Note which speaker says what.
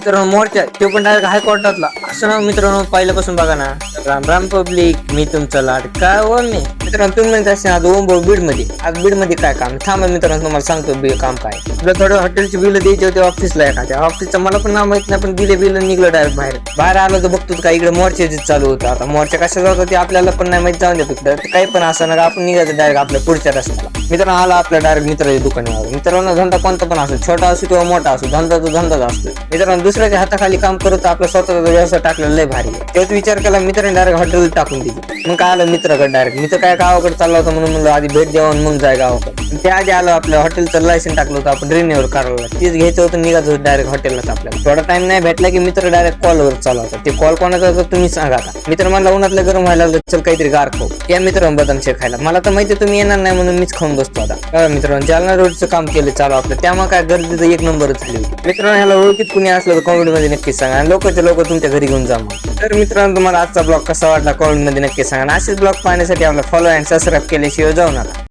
Speaker 1: मित्रांनो मोर्चा तो पण डायरेक्ट हायकोर्टातला असं ना मित्रांनो पहिल्यापासून बघा ना. राम राम पब्लिक, मी तुमचा लाड काय हो मी मित्रांनो तुम्ही म्हणत असेल आज ओम भाऊ बीड मध्ये, आज बीड मध्ये काय काम थांबा मित्रांनो तुम्हाला सांगतो काम काय. आपलं थोडं हॉटेलची बिल द्यायची होते ऑफिसला, एखाद्या ऑफिसचं मला पण नाव माहित नाही पण दिले बिल निघलं डायरेक्ट बाहेर आलो तर बघतो का इकडे मोर्चे चालू होतं. आता मोर्चा कशा जात होते आपल्याला पण नाही माहित, जाऊन देतो काही पण असं ना आपण निघायचं डायरेक्ट आपल्या पुढच्या रस्त्याला. मित्रांनो आला आपल्या डायरेक्ट मित्राच्या दुकानावर. मित्रांनो धंदा कोणता पण असो, छोटा असो किंवा मोठा असो, धंदा तो धंदाच असतो. मित्रांनो दुसऱ्याच्या हाताखाली काम करत आपला स्वतःचा व्यवसाय टाकलेला लय भारी आहे. तेच विचार केला मित्राने डायरेक्ट हॉटेल टाकून दिली. मग काय आलं मित्राकडे डायरेक्ट, मित्र काय गावाकडे चालला होता म्हणून म्हणलं आधी भेट द्यावं मग जाय गावाकडे. त्या आधी आलो आपल्या हॉटेलचं लायसन टाकलं होतं आपण रिन्यूअर करायला, तेच घ्यायचं होतं निघायचं होतं डायरेक्ट हॉटेललाच. आपल्याला थोडा टाइम नाही भेटला की मित्र डायरेक्ट कॉलवर चालू होता. ते कॉल कोणाचा होता तुम्ही सांगा. आता मित्र मला उन्हातलं गरम व्हायला लागलं, चल काहीतरी गार खाऊ. या मित्रांनो बदाम शेक खायला, मला तर माहिती तुम्ही येणार नाही म्हणून मीच खाऊन बसतो. आता मित्रांनो जालना रोडचं काम केलं चालू आपलं, त्यामुळे काय गर्दीचं एक नंबरच झाली. मित्रांनो ह्याला ओळखीत कुणी असलं तर कॉमेंट मध्ये नक्की सांगा आणि लोकच्या लोक तुमच्या घरी घेऊन जा. तर मित्रांनो तुम्हाला आजचा ब्लॉग कसा वाटला कॉमेंट मध्ये नक्की सांगा. असेच ब्लॉग पाहण्यासाठी आपला फॉलो अँड सबस्क्राईब केल्याशिवाय जाऊ नका.